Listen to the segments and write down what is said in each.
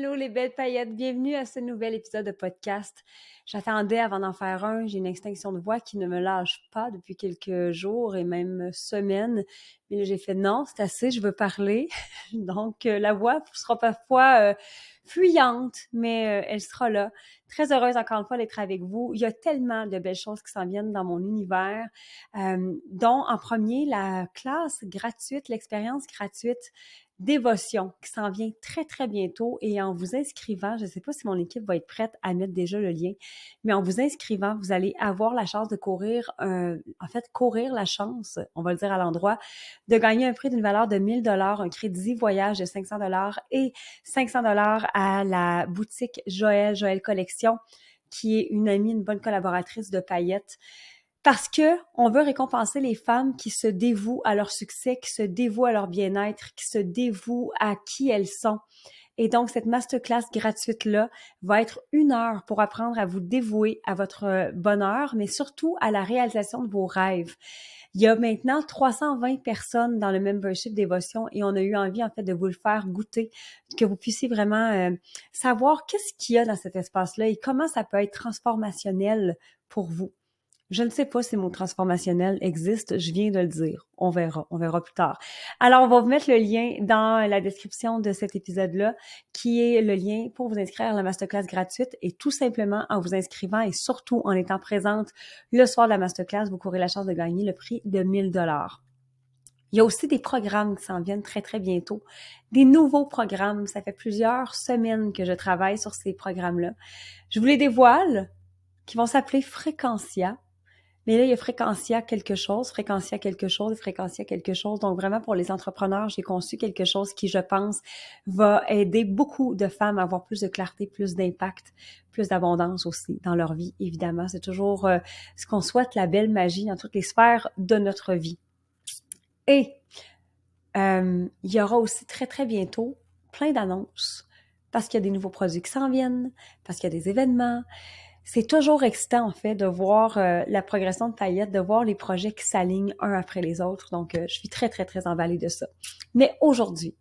Hello les belles paillettes, bienvenue à ce nouvel épisode de podcast. J'attendais avant d'en faire un, j'ai une extinction de voix qui ne me lâche pas depuis quelques jours et même semaines. Mais là, j'ai fait non, c'est assez, je veux parler. Donc la voix sera parfois fuyante, mais elle sera là. Très heureuse encore une fois d'être avec vous. Il y a tellement de belles choses qui s'en viennent dans mon univers, dont en premier la classe gratuite, l'expérience gratuite Dévotion qui s'en vient très, très bientôt et en vous inscrivant, je ne sais pas si mon équipe va être prête à mettre déjà le lien, mais en vous inscrivant, vous allez avoir la chance de courir la chance, on va le dire à l'endroit, de gagner un prix d'une valeur de 1 000 $, un crédit voyage de 500 $ et 500 $ à la boutique Joël Collection, qui est une amie, une bonne collaboratrice de paillettes. Parce que on veut récompenser les femmes qui se dévouent à leur succès, qui se dévouent à leur bien-être, qui se dévouent à qui elles sont. Et donc, cette masterclass gratuite-là va être 1 heure pour apprendre à vous dévouer à votre bonheur, mais surtout à la réalisation de vos rêves. Il y a maintenant 320 personnes dans le membership Dévotion et on a eu envie, en fait, de vous le faire goûter, que vous puissiez vraiment savoir qu'est-ce qu'il y a dans cet espace-là et comment ça peut être transformationnel pour vous. Je ne sais pas si le mot transformationnel existe, je viens de le dire. On verra plus tard. Alors, on va vous mettre le lien dans la description de cet épisode-là, qui est le lien pour vous inscrire à la masterclass gratuite et tout simplement en vous inscrivant et surtout en étant présente le soir de la masterclass, vous courez la chance de gagner le prix de 1 000 $. Il y a aussi des programmes qui s'en viennent très, très bientôt. Des nouveaux programmes. Ça fait plusieurs semaines que je travaille sur ces programmes-là. Je vous les dévoile, qui vont s'appeler Fréquentia. Mais là, il y a Fréquentia quelque chose. Donc, vraiment, pour les entrepreneurs, j'ai conçu quelque chose qui, je pense, va aider beaucoup de femmes à avoir plus de clarté, plus d'impact, plus d'abondance aussi dans leur vie, évidemment. C'est toujours ce qu'on souhaite, la belle magie dans toutes les sphères de notre vie. Et il y aura aussi très, très bientôt plein d'annonces parce qu'il y a des nouveaux produits qui s'en viennent, parce qu'il y a des événements. C'est toujours excitant, en fait, de voir la progression de paillettes, de voir les projets qui s'alignent un après les autres. Donc, je suis très, très, très emballée de ça. Mais aujourd'hui,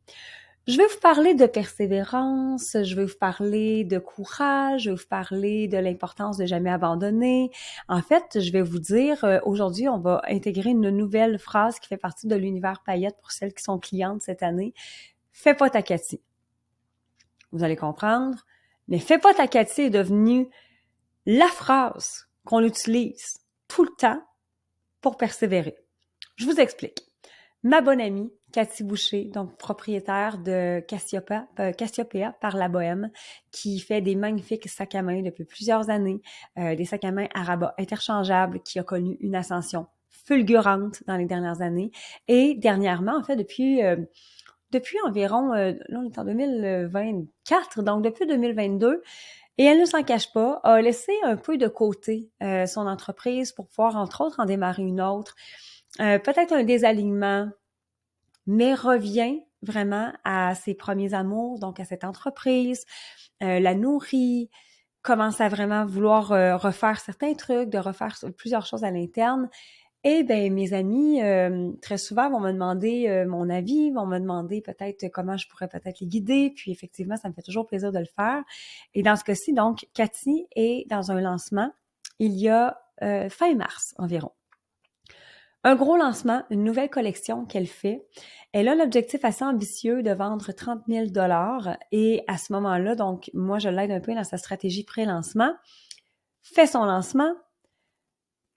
je vais vous parler de persévérance, je vais vous parler de courage, je vais vous parler de l'importance de jamais abandonner. En fait, je vais vous dire, aujourd'hui, on va intégrer une nouvelle phrase qui fait partie de l'univers paillettes pour celles qui sont clientes cette année. Fais pas ta Cathy. Vous allez comprendre. Mais fais pas ta Cathy est devenue la phrase qu'on utilise tout le temps pour persévérer. Je vous explique. Ma bonne amie, Cathy Boucher, donc propriétaire de Cassiopeia par la Bohème, qui fait des magnifiques sacs à main depuis plusieurs années, des sacs à main à rabat interchangeables, qui a connu une ascension fulgurante dans les dernières années. Et dernièrement, en fait, depuis environ, là on est en 2024, donc depuis 2022, et elle ne s'en cache pas, a laissé un peu de côté son entreprise pour pouvoir, entre autres, en démarrer une autre. Peut-être un désalignement, mais revient vraiment à ses premiers amours, donc à cette entreprise, la nourrit, commence à vraiment vouloir refaire certains trucs, de refaire plusieurs choses à l'interne. Et ben mes amis, très souvent, vont me demander mon avis, vont me demander peut-être comment je pourrais peut-être les guider, puis effectivement, ça me fait toujours plaisir de le faire. Et dans ce cas-ci, donc, Cathy est dans un lancement il y a fin mars environ. Un gros lancement, une nouvelle collection qu'elle fait. Elle a l'objectif assez ambitieux de vendre 30 000 $ et à ce moment-là, donc, moi, je l'aide un peu dans sa stratégie pré-lancement, fait son lancement.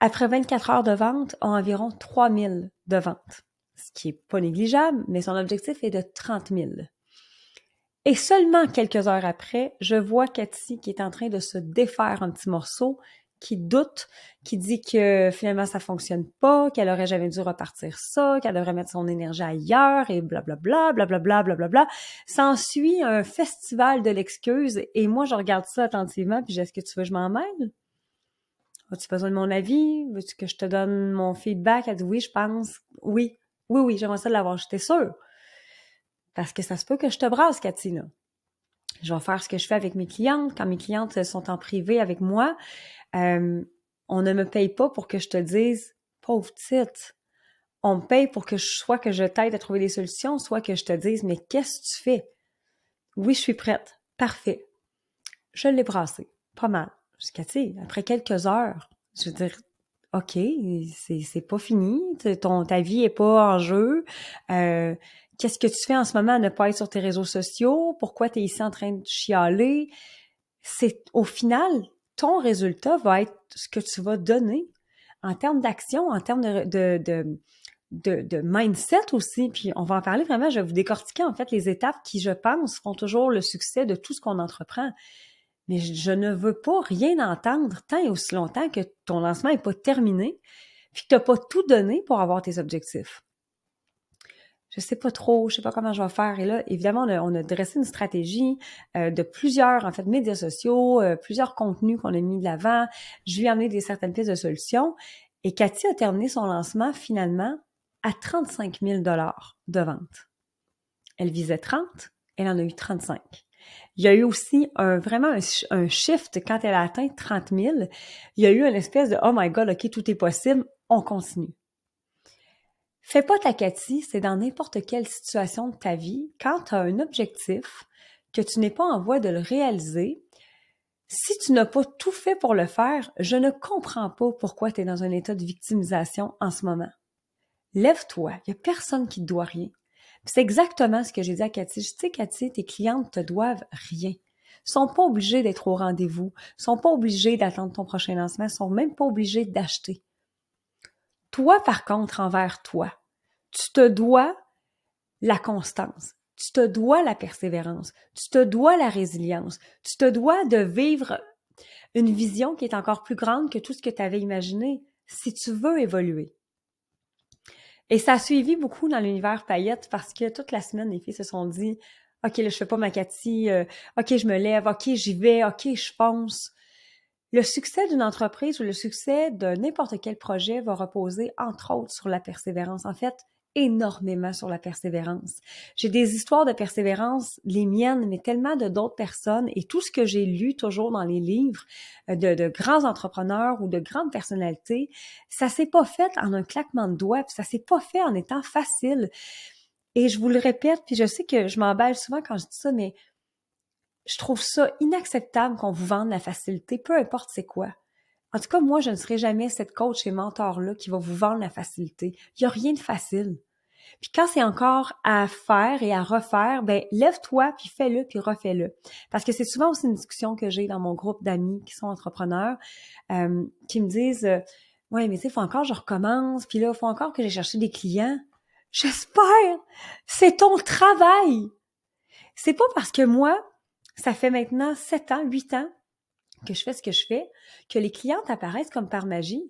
Après 24 heures de vente, a environ 3 000 de ventes, ce qui est pas négligeable, mais son objectif est de 30 000. Et seulement quelques heures après, je vois Cathy qui est en train de se défaire un petit morceau, qui doute, qui dit que finalement ça fonctionne pas, qu'elle aurait jamais dû repartir ça, qu'elle devrait mettre son énergie ailleurs et blablabla, blablabla, blablabla. S'ensuit un festival de l'excuse et moi je regarde ça attentivement puis est-ce que tu veux que je m'en mêle? As-tu besoin de mon avis? Veux-tu que je te donne mon feedback? Elle dit oui, je pense. Oui, j'aimerais ça l'avoir. J'étais sûre. Parce que ça se peut que je te brasse, Cathy, là. Je vais faire ce que je fais avec mes clientes. Quand mes clientes sont en privé avec moi, on ne me paye pas pour que je te dise « pauvre petite ». On me paye pour que soit que je t'aide à trouver des solutions, soit que je te dise « mais qu'est-ce que tu fais? » Oui, je suis prête. Parfait. Je l'ai brassé. Pas mal. Jusqu'à, tu sais, après quelques heures, je veux dire, OK, c'est pas fini. Ta vie est pas en jeu. Qu'est-ce que tu fais en ce moment à ne pas être sur tes réseaux sociaux? Pourquoi tu es ici en train de chialer? Au final, ton résultat va être ce que tu vas donner en termes d'action, en termes de mindset aussi. Puis on va en parler vraiment, je vais vous décortiquer en fait les étapes qui, je pense, font toujours le succès de tout ce qu'on entreprend. Mais je ne veux pas rien entendre tant et aussi longtemps que ton lancement n'est pas terminé puis que tu n'as pas tout donné pour avoir tes objectifs. Je sais pas trop, je sais pas comment je vais faire. Et là, évidemment, on a dressé une stratégie de plusieurs, en fait, médias sociaux, plusieurs contenus qu'on a mis de l'avant. Je lui ai amené certaines pistes de solutions. Et Cathy a terminé son lancement, finalement, à 35 000 $ de vente. Elle visait 30, elle en a eu 35. Il y a eu aussi vraiment un shift quand elle a atteint 30 000. Il y a eu une espèce de « Oh my God, OK, tout est possible, on continue ». Fais pas ta Cathy, c'est dans n'importe quelle situation de ta vie, quand tu as un objectif, que tu n'es pas en voie de le réaliser, si tu n'as pas tout fait pour le faire, je ne comprends pas pourquoi tu es dans un état de victimisation en ce moment. Lève-toi, il n'y a personne qui te doit rien. C'est exactement ce que j'ai dit à Cathy. Je sais, Cathy, tes clientes te doivent rien. Ils sont pas obligés d'être au rendez-vous, ils sont pas obligés d'attendre ton prochain lancement, ils sont même pas obligés d'acheter. Toi, par contre, envers toi, tu te dois la constance, tu te dois la persévérance, tu te dois la résilience, tu te dois de vivre une vision qui est encore plus grande que tout ce que tu avais imaginé si tu veux évoluer. Et ça a suivi beaucoup dans l'univers paillettes parce que toute la semaine, les filles se sont dit « OK, là, je fais pas ma Cathy, OK, je me lève, OK, j'y vais, OK, je fonce ». Le succès d'une entreprise ou le succès de n'importe quel projet va reposer, entre autres, sur la persévérance. En fait, énormément sur la persévérance. J'ai des histoires de persévérance, les miennes, mais tellement de d'autres personnes et tout ce que j'ai lu toujours dans les livres de grands entrepreneurs ou de grandes personnalités, ça s'est pas fait en un claquement de doigts, puis ça s'est pas fait en étant facile. Et je vous le répète, puis je sais que je m'emballe souvent quand je dis ça, mais je trouve ça inacceptable qu'on vous vende la facilité, peu importe c'est quoi. En tout cas, moi, je ne serai jamais cette coach et mentor-là qui va vous vendre la facilité. Il n'y a rien de facile. Puis quand c'est encore à faire et à refaire, ben lève-toi, puis fais-le, puis refais-le. Parce que c'est souvent aussi une discussion que j'ai dans mon groupe d'amis qui sont entrepreneurs, qui me disent « Ouais, mais tu sais, il faut encore que je recommence, puis là, il faut encore que j'ai cherché des clients. » J'espère! C'est ton travail! C'est pas parce que moi, ça fait maintenant 7 ans, 8 ans que je fais ce que je fais, que les clientes apparaissent comme par magie.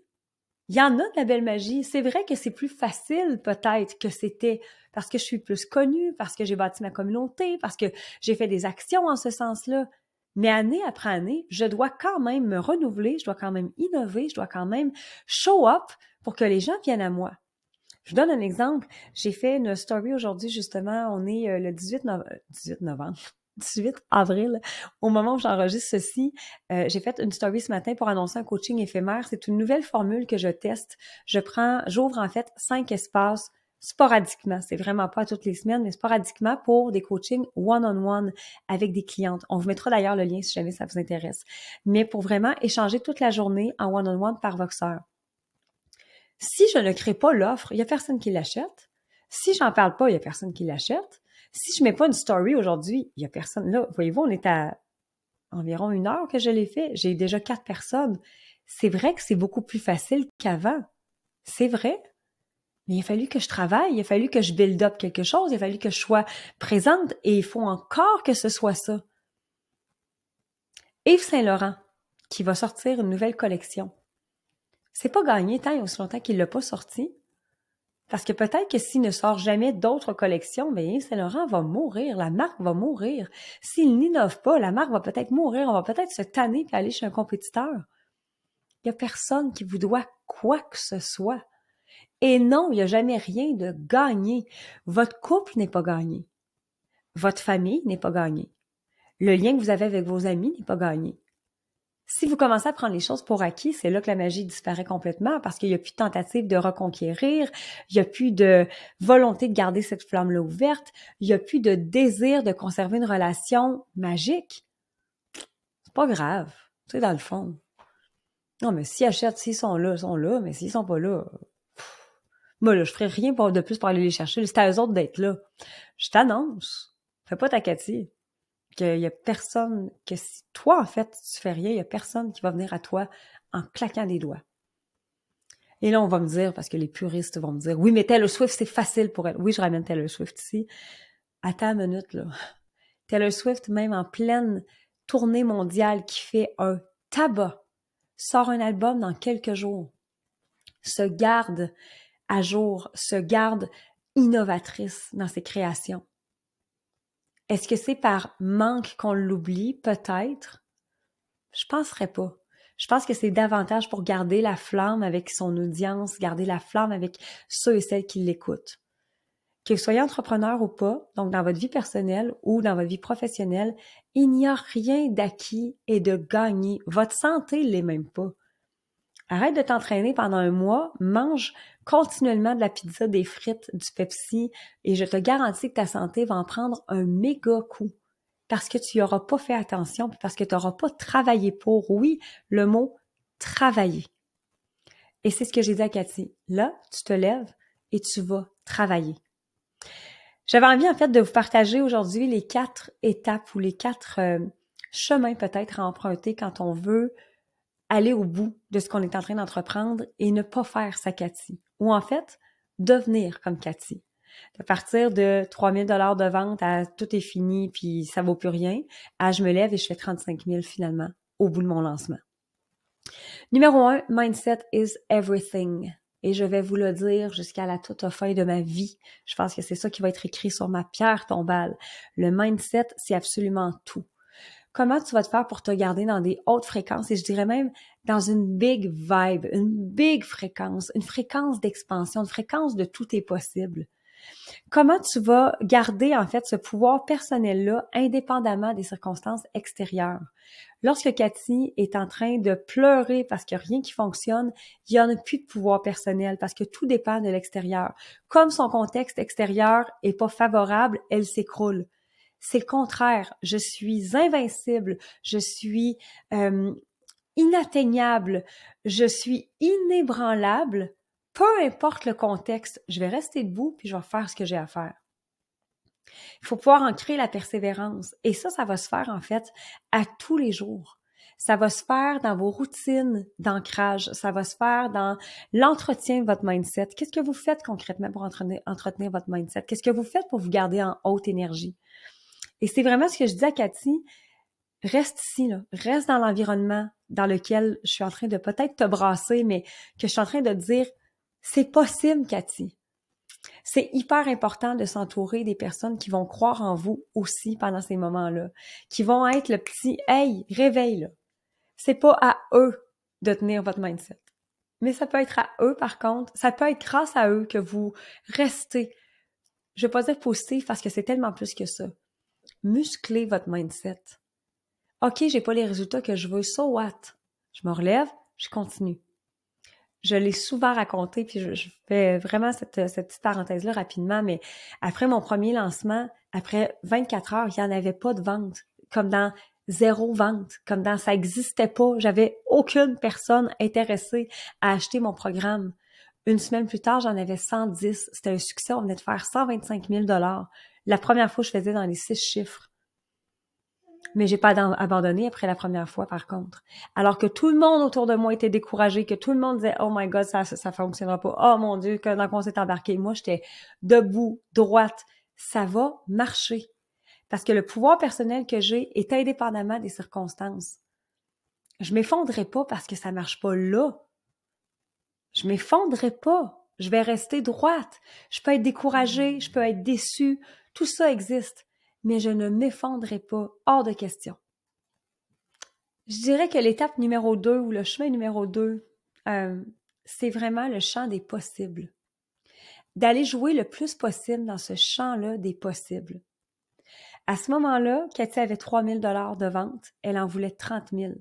Il y en a de la belle magie. C'est vrai que c'est plus facile peut-être que c'était parce que je suis plus connue, parce que j'ai bâti ma communauté, parce que j'ai fait des actions en ce sens-là. Mais année après année, je dois quand même me renouveler, je dois quand même innover, je dois quand même show up pour que les gens viennent à moi. Je vous donne un exemple. J'ai fait une story aujourd'hui, justement. On est le 18 novembre. 18 avril, au moment où j'enregistre ceci, j'ai fait une story ce matin pour annoncer un coaching éphémère. C'est une nouvelle formule que je teste. J'ouvre en fait 5 espaces sporadiquement. C'est vraiment pas toutes les semaines, mais sporadiquement pour des coachings one-on-one avec des clientes. On vous mettra d'ailleurs le lien si jamais ça vous intéresse. Mais pour vraiment échanger toute la journée en one-on-one par Voxer. Si je ne crée pas l'offre, il n'y a personne qui l'achète. Si j'en parle pas, il n'y a personne qui l'achète. Si je mets pas une story aujourd'hui, il y a personne. Là, voyez-vous, on est à environ 1 heure que je l'ai fait. J'ai eu déjà 4 personnes. C'est vrai que c'est beaucoup plus facile qu'avant. C'est vrai. Mais il a fallu que je travaille, il a fallu que je build up quelque chose, il a fallu que je sois présente et il faut encore que ce soit ça. Yves Saint-Laurent, qui va sortir une nouvelle collection. C'est pas gagné tant et aussi longtemps qu'il l'a pas sorti. Parce que peut-être que s'il ne sort jamais d'autres collections, bien, Yves Saint-Laurent va mourir, la marque va mourir. S'il n'innove pas, la marque va peut-être mourir, on va peut-être se tanner et aller chez un compétiteur. Il n'y a personne qui vous doit quoi que ce soit. Et non, il n'y a jamais rien de gagné. Votre couple n'est pas gagné. Votre famille n'est pas gagnée. Le lien que vous avez avec vos amis n'est pas gagné. Si vous commencez à prendre les choses pour acquis, c'est là que la magie disparaît complètement parce qu'il n'y a plus de tentative de reconquérir, il n'y a plus de volonté de garder cette flamme-là ouverte, il n'y a plus de désir de conserver une relation magique. C'est pas grave, tu sais, dans le fond. Non, mais s'ils achètent, s'ils sont là, mais s'ils sont pas là, moi, là, je ferais rien de plus pour aller les chercher. C'est à eux autres d'être là. Je t'annonce, fais pas ta Cathy, qu'il y a personne, que si toi, en fait, tu fais rien, il y a personne qui va venir à toi en claquant des doigts. Et là, on va me dire, parce que les puristes vont me dire, oui, mais Taylor Swift, c'est facile pour elle. Oui, je ramène Taylor Swift ici. Attends une minute, là. Taylor Swift, même en pleine tournée mondiale qui fait un tabac, sort un album dans quelques jours, se garde à jour, se garde innovatrice dans ses créations. Est-ce que c'est par manque qu'on l'oublie? Peut-être. Je penserais pas. Je pense que c'est davantage pour garder la flamme avec son audience, garder la flamme avec ceux et celles qui l'écoutent. Que vous soyez entrepreneur ou pas, donc dans votre vie personnelle ou dans votre vie professionnelle, il n'y a rien d'acquis et de gagné. Votre santé l'est même pas. Arrête de t'entraîner pendant un mois, mange continuellement de la pizza, des frites, du Pepsi et je te garantis que ta santé va en prendre un méga coup parce que tu n'y auras pas fait attention, parce que tu n'auras pas travaillé pour, oui, le mot travailler. Et c'est ce que j'ai dit à Cathy. Là, tu te lèves et tu vas travailler. J'avais envie en fait de vous partager aujourd'hui les 4 étapes ou les 4 chemins peut-être à emprunter quand on veut aller au bout de ce qu'on est en train d'entreprendre et ne pas faire sa Cathy. Ou en fait, devenir comme Cathy. De partir de 3 000 $ de vente à tout est fini puis ça vaut plus rien, à je me lève et je fais 35 000 finalement au bout de mon lancement. Numéro 1, mindset is everything. Et je vais vous le dire jusqu'à la toute fin de ma vie. Je pense que c'est ça qui va être écrit sur ma pierre tombale. Le mindset, c'est absolument tout. Comment tu vas te faire pour te garder dans des hautes fréquences et je dirais même dans une big vibe, une big fréquence, une fréquence d'expansion, une fréquence de tout est possible. Comment tu vas garder en fait ce pouvoir personnel-là indépendamment des circonstances extérieures? Lorsque Cathy est en train de pleurer parce qu'il n'y a rien qui fonctionne, il n'y en a plus de pouvoir personnel parce que tout dépend de l'extérieur. Comme son contexte extérieur est pas favorable, elle s'écroule. C'est le contraire. Je suis invincible, je suis inatteignable, je suis inébranlable. Peu importe le contexte, je vais rester debout puis je vais faire ce que j'ai à faire. Il faut pouvoir en créer la persévérance. Et ça va se faire en fait à tous les jours. Ça va se faire dans vos routines d'ancrage. Ça va se faire dans l'entretien de votre mindset. Qu'est-ce que vous faites concrètement pour entretenir votre mindset? Qu'est-ce que vous faites pour vous garder en haute énergie? Et c'est vraiment ce que je dis à Cathy. Reste ici, là. Reste dans l'environnement dans lequel je suis en train de peut-être te brasser, mais que je suis en train de dire, c'est possible, Cathy. C'est hyper important de s'entourer des personnes qui vont croire en vous aussi pendant ces moments-là, qui vont être le petit « Hey, réveille là ». C'est pas à eux de tenir votre mindset. Mais ça peut être à eux, par contre, ça peut être grâce à eux que vous restez, je vais pas dire positif parce que c'est tellement plus que ça. Musclez votre mindset. OK, j'ai pas les résultats que je veux, so what? Je me relève, je continue. Je l'ai souvent raconté, puis je fais vraiment cette petite parenthèse-là rapidement, mais après mon premier lancement, après 24 heures, il n'y en avait pas de vente, comme dans zéro vente, comme dans ça n'existait pas. J'avais aucune personne intéressée à acheter mon programme. Une semaine plus tard, j'en avais 110. C'était un succès, on venait de faire 125 000 $. La première fois, je faisais dans les 6 chiffres. Mais j'ai pas abandonné après la première fois, par contre. Alors que tout le monde autour de moi était découragé, que tout le monde disait « Oh my God, ça fonctionnera pas. Oh mon Dieu, dans quoi on s'est embarqué. » Moi, j'étais debout, droite. Ça va marcher. Parce que le pouvoir personnel que j'ai est indépendamment des circonstances. Je m'effondrerai pas parce que ça marche pas là. Je m'effondrerai pas. Je vais rester droite. Je peux être découragée, je peux être déçue. Tout ça existe. Mais je ne m'effondrerai pas, hors de question. Je dirais que l'étape numéro 2 ou le chemin numéro 2, c'est vraiment le champ des possibles. D'aller jouer le plus possible dans ce champ-là des possibles. À ce moment-là, Cathy avait 3 000 $ de vente, elle en voulait 30 000.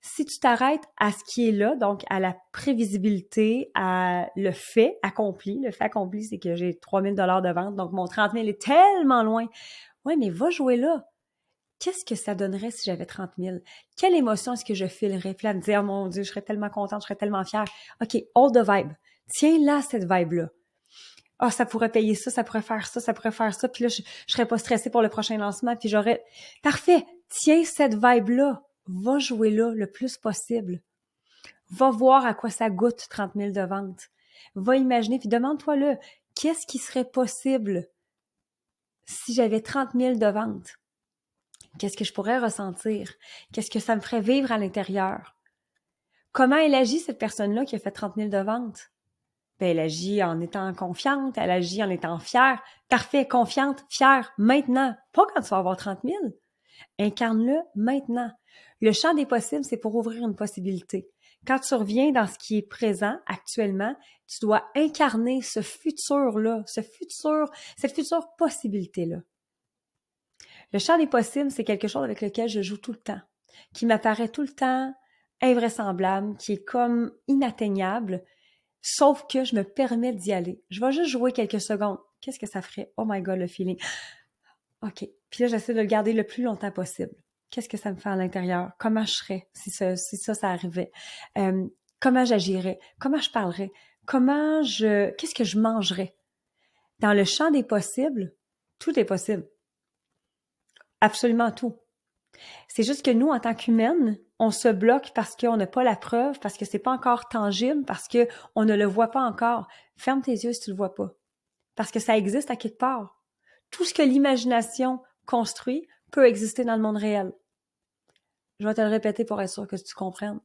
Si tu t'arrêtes à ce qui est là, donc à la prévisibilité, à le fait accompli, c'est que j'ai 3 000 $ de vente, donc mon 30 000 est tellement loin. Ouais, mais va jouer là. Qu'est-ce que ça donnerait si j'avais 30 000? Quelle émotion est-ce que je filerais? Puis là, me dire, oh mon Dieu, je serais tellement contente, je serais tellement fière. OK, hold the vibe. Tiens là, cette vibe-là. Ah, ça pourrait payer ça, ça pourrait faire ça, ça pourrait faire ça. Puis là, je serais pas stressée pour le prochain lancement. Puis j'aurais... Parfait! Tiens cette vibe-là. Va jouer là le plus possible. Va voir à quoi ça goûte 30 000 de vente. Va imaginer, puis demande-toi là, qu'est-ce qui serait possible si j'avais 30 000 de vente? Qu'est-ce que je pourrais ressentir? Qu'est-ce que ça me ferait vivre à l'intérieur? Comment elle agit, cette personne-là qui a fait 30 000 de vente? Ben, elle agit en étant confiante, elle agit en étant fière. Parfait, confiante, fière, maintenant. Pas quand tu vas avoir 30 000. Incarne-le maintenant. Le champ des possibles, c'est pour ouvrir une possibilité. Quand tu reviens dans ce qui est présent actuellement, tu dois incarner ce futur-là, cette future possibilité-là. Le champ des possibles, c'est quelque chose avec lequel je joue tout le temps, qui m'apparaît tout le temps invraisemblable, qui est comme inatteignable, sauf que je me permets d'y aller. Je vais juste jouer quelques secondes. Qu'est-ce que ça ferait? Oh my God, le feeling. OK. Puis là, j'essaie de le garder le plus longtemps possible. Qu'est-ce que ça me fait à l'intérieur? Comment je serais si ça arrivait? Comment j'agirais? Comment je parlerais? Qu'est-ce que je mangerais? Dans le champ des possibles, tout est possible. Absolument tout. C'est juste que nous, en tant qu'humaines, on se bloque parce qu'on n'a pas la preuve, parce que c'est pas encore tangible, parce que on ne le voit pas encore. Ferme tes yeux si tu le vois pas. Parce que ça existe à quelque part. Tout ce que l'imagination construit peut exister dans le monde réel. Je vais te le répéter pour être sûr que tu comprennes.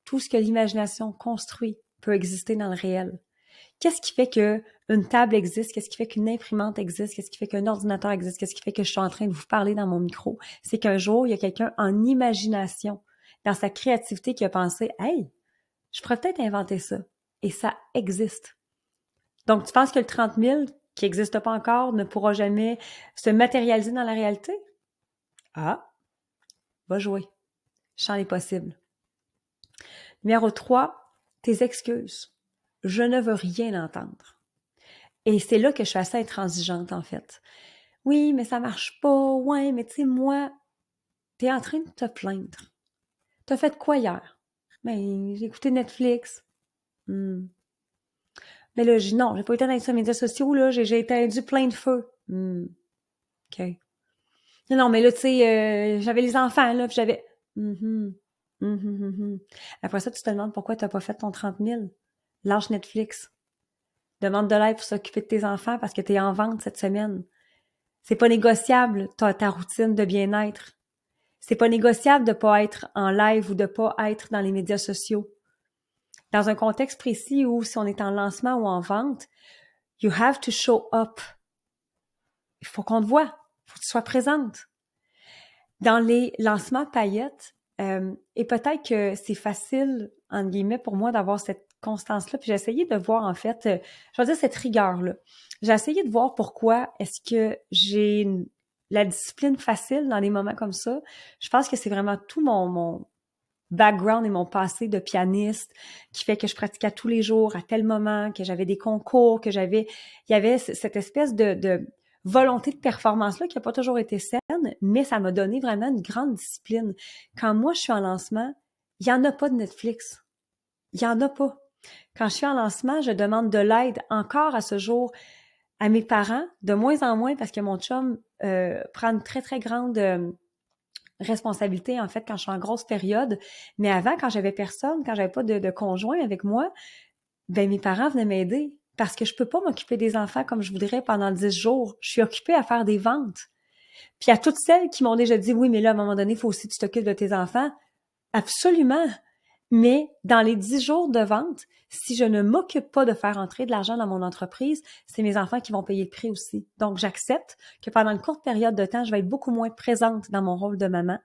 Tout ce que l'imagination construit peut exister dans le réel. Qu'est-ce qui fait qu'une table existe? Qu'est-ce qui fait qu'une imprimante existe? Qu'est-ce qui fait qu'un ordinateur existe? Qu'est-ce qui fait que je suis en train de vous parler dans mon micro? C'est qu'un jour, il y a quelqu'un en imagination, dans sa créativité, qui a pensé « Hey, je pourrais peut-être inventer ça. » Et ça existe. Donc, tu penses que le 30 000, qui n'existe pas encore, ne pourra jamais se matérialiser dans la réalité? Ah, va jouer. Champ des possibles. Numéro 3, tes excuses. Je ne veux rien entendre. Et c'est là que je suis assez intransigeante, en fait. Oui, mais ça marche pas. Ouais, mais tu sais, moi, t'es en train de te plaindre. T'as fait quoi hier? Ben, j'ai écouté Netflix. Mais là, non, j'ai pas été dans les médias sociaux, là. J'ai éteint du plein de feu. OK. Non, mais là, tu sais, j'avais les enfants, là, puis j'avais... Après ça, tu te demandes pourquoi t'as pas fait ton 30 000. Lâche Netflix. Demande de l'aide pour s'occuper de tes enfants parce que tu es en vente cette semaine. C'est pas négociable, ta routine de bien-être. C'est pas négociable de pas être en live ou de pas être dans les médias sociaux. Dans un contexte précis où si on est en lancement ou en vente, you have to show up. Il faut qu'on te voie. Il faut que tu sois présente. Dans les lancements paillettes, et peut-être que c'est facile, entre guillemets, pour moi d'avoir cette constance-là, puis j'ai essayé de voir, en fait, je vais dire cette rigueur-là. J'ai essayé de voir pourquoi est-ce que j'ai la discipline facile dans des moments comme ça. Je pense que c'est vraiment tout mon background et mon passé de pianiste qui fait que je pratiquais tous les jours à tel moment, que j'avais des concours, il y avait cette espèce de volonté de performance-là qui n'a pas toujours été saine, mais ça m'a donné vraiment une grande discipline. Quand moi, je suis en lancement, il n'y en a pas de Netflix. Il n'y en a pas. Quand je suis en lancement, je demande de l'aide encore à ce jour à mes parents, de moins en moins parce que mon chum prend une très, très grande responsabilité, en fait, quand je suis en grosse période. Mais avant, quand j'avais personne, quand j'avais pas de conjoint avec moi, ben mes parents venaient m'aider. Parce que je peux pas m'occuper des enfants comme je voudrais pendant 10 jours. Je suis occupée à faire des ventes. Puis à toutes celles qui m'ont déjà dit, oui, mais là, à un moment donné, il faut aussi que tu t'occupes de tes enfants. Absolument. Mais dans les 10 jours de vente, si je ne m'occupe pas de faire entrer de l'argent dans mon entreprise, c'est mes enfants qui vont payer le prix aussi. Donc, j'accepte que pendant une courte période de temps, je vais être beaucoup moins présente dans mon rôle de maman.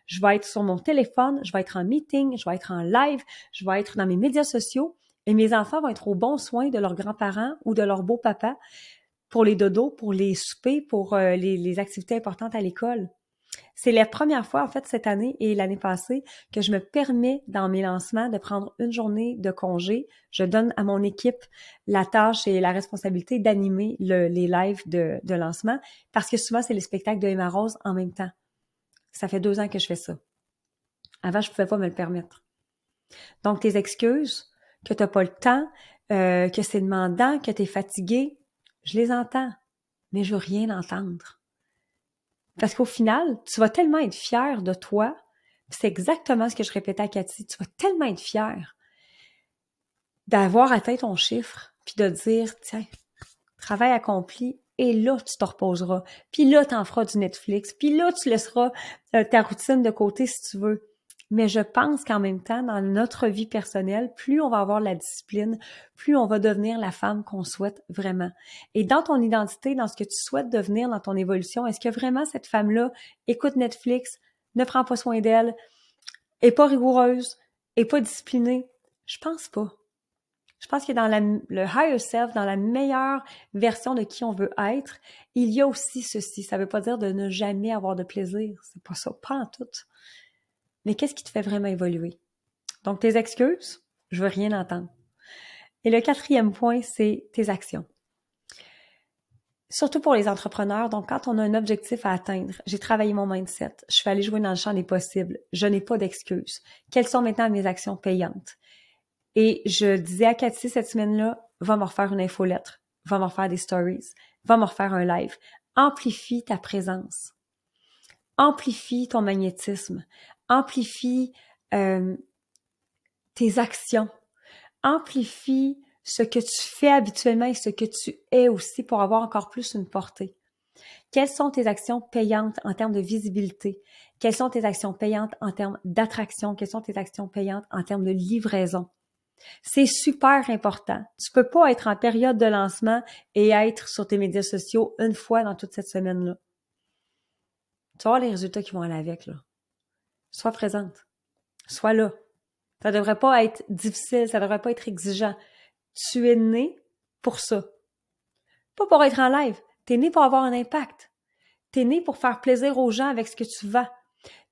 Je vais être sur mon téléphone, je vais être en meeting, je vais être en live, je vais être dans mes médias sociaux. Et mes enfants vont être au bon soin de leurs grands-parents ou de leur beau-papa pour les dodos, pour les soupers, pour les activités importantes à l'école. C'est la première fois, en fait, cette année et l'année passée, que je me permets dans mes lancements de prendre une journée de congé. Je donne à mon équipe la tâche et la responsabilité d'animer les lives de lancement parce que souvent, c'est les spectacles de Emma Rose en même temps. Ça fait 2 ans que je fais ça. Avant, je pouvais pas me le permettre. Donc, tes excuses, que t'as pas le temps, que c'est demandant, que t'es fatigué, je les entends, mais je veux rien entendre. Parce qu'au final, tu vas tellement être fier de toi, c'est exactement ce que je répétais à Cathy, tu vas tellement être fier d'avoir atteint ton chiffre, puis de dire, tiens, travail accompli, et là, tu te reposeras, puis là, tu en feras du Netflix, puis là, tu laisseras ta routine de côté si tu veux. Mais je pense qu'en même temps, dans notre vie personnelle, plus on va avoir la discipline, plus on va devenir la femme qu'on souhaite vraiment. Et dans ton identité, dans ce que tu souhaites devenir, dans ton évolution, est-ce que vraiment cette femme-là écoute Netflix, ne prend pas soin d'elle, est pas rigoureuse, est pas disciplinée? Je pense pas. Je pense que dans le higher self, dans la meilleure version de qui on veut être, il y a aussi ceci. Ça veut pas dire de ne jamais avoir de plaisir. C'est pas ça, pas en tout. Mais qu'est-ce qui te fait vraiment évoluer? Donc, tes excuses, je veux rien entendre. Et le 4e point, c'est tes actions. Surtout pour les entrepreneurs, donc quand on a un objectif à atteindre, j'ai travaillé mon mindset, je suis allée jouer dans le champ des possibles, je n'ai pas d'excuses. Quelles sont maintenant mes actions payantes? Et je disais à Cathy cette semaine-là, va me refaire une infolettre, va me refaire des stories, va me refaire un live. Amplifie ta présence. Amplifie ton magnétisme. Amplifie tes actions. Amplifie ce que tu fais habituellement et ce que tu es aussi pour avoir encore plus une portée. Quelles sont tes actions payantes en termes de visibilité? Quelles sont tes actions payantes en termes d'attraction? Quelles sont tes actions payantes en termes de livraison? C'est super important. Tu peux pas être en période de lancement et être sur tes médias sociaux une fois dans toute cette semaine-là. Tu vas voir les résultats qui vont aller avec, là. Sois présente. Sois là. Ça devrait pas être difficile, ça devrait pas être exigeant. Tu es né pour ça. Pas pour être en live. T'es né pour avoir un impact. T'es né pour faire plaisir aux gens avec ce que tu vends.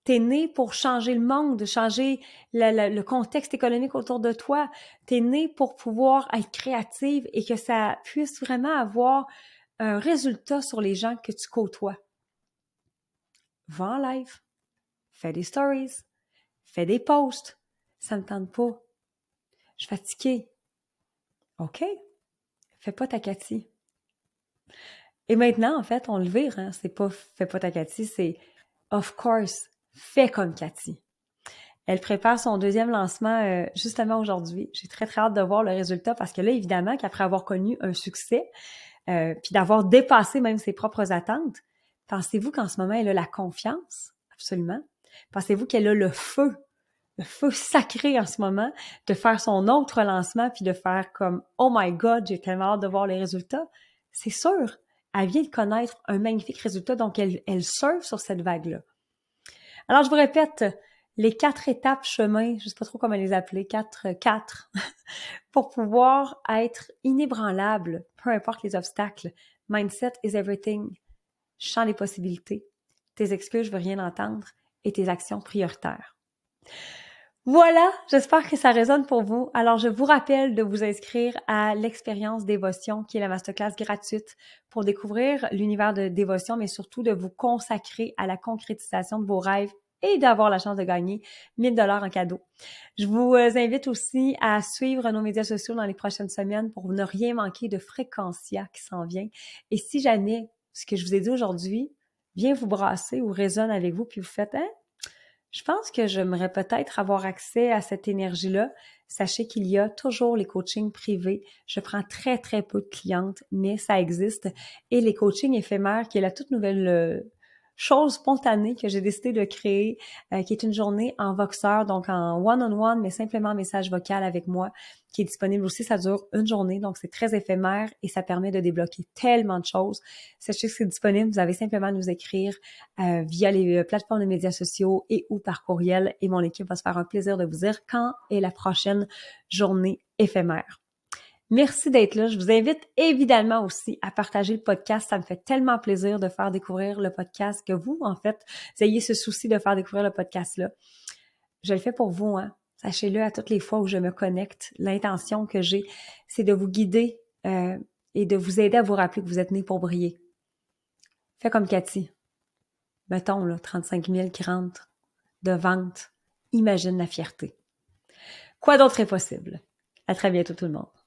T'es né pour changer le monde, changer le contexte économique autour de toi. T'es né pour pouvoir être créative et que ça puisse vraiment avoir un résultat sur les gens que tu côtoies. Va en live. Fais des stories. Fais des posts. Ça me tente pas. Je suis fatiguée. OK. Fais pas ta Cathy. Et maintenant, en fait, on le vire, hein. C'est pas fais pas ta Cathy, c'est of course, fais comme Cathy. Elle prépare son 2e lancement justement aujourd'hui. J'ai très, très hâte de voir le résultat parce que là, évidemment, qu'après avoir connu un succès, puis d'avoir dépassé même ses propres attentes, pensez-vous qu'en ce moment, elle a la confiance? Absolument. Pensez-vous qu'elle a le feu sacré en ce moment de faire son autre lancement puis de faire comme « Oh my God, j'ai tellement hâte de voir les résultats ». C'est sûr, elle vient de connaître un magnifique résultat, donc elle surfe sur cette vague-là. Alors, je vous répète, les 4 étapes chemin, je sais pas trop comment les appeler, 4, pour pouvoir être inébranlable, peu importe les obstacles. Mindset is everything. Champ des possibilités. Tes excuses, je veux rien entendre. Et tes actions prioritaires. Voilà, j'espère que ça résonne pour vous. Alors, je vous rappelle de vous inscrire à l'expérience Dévotion, qui est la masterclass gratuite pour découvrir l'univers de Dévotion, mais surtout de vous consacrer à la concrétisation de vos rêves et d'avoir la chance de gagner 1 000 $ en cadeau. Je vous invite aussi à suivre nos médias sociaux dans les prochaines semaines pour ne rien manquer de Fréquencia qui s'en vient. Et si jamais ce que je vous ai dit aujourd'hui vient vous brasser ou résonne avec vous, puis vous faites « Hein? Je pense que j'aimerais peut-être avoir accès à cette énergie-là », sachez qu'il y a toujours les coachings privés. Je prends très, très peu de clientes, mais ça existe. Et les coachings éphémères, qui est la toute nouvelle chose spontanée que j'ai décidé de créer, qui est une journée en Voxer, donc en one-on-one, mais simplement en message vocal avec moi, qui est disponible aussi. Ça dure une journée, donc c'est très éphémère et ça permet de débloquer tellement de choses. Sachez que c'est disponible, vous avez simplement à nous écrire via les plateformes de médias sociaux et ou par courriel et mon équipe va se faire un plaisir de vous dire quand est la prochaine journée éphémère. Merci d'être là. Je vous invite évidemment aussi à partager le podcast. Ça me fait tellement plaisir de faire découvrir le podcast, que vous, en fait, vous ayez ce souci de faire découvrir le podcast-là. Je le fais pour vous, hein. Sachez-le, à toutes les fois où je me connecte, l'intention que j'ai, c'est de vous guider et de vous aider à vous rappeler que vous êtes né pour briller. Fais comme Cathy. Mettons, là, 35 000 qui rentrent de vente. Imagine la fierté. Quoi d'autre est possible? À très bientôt tout le monde.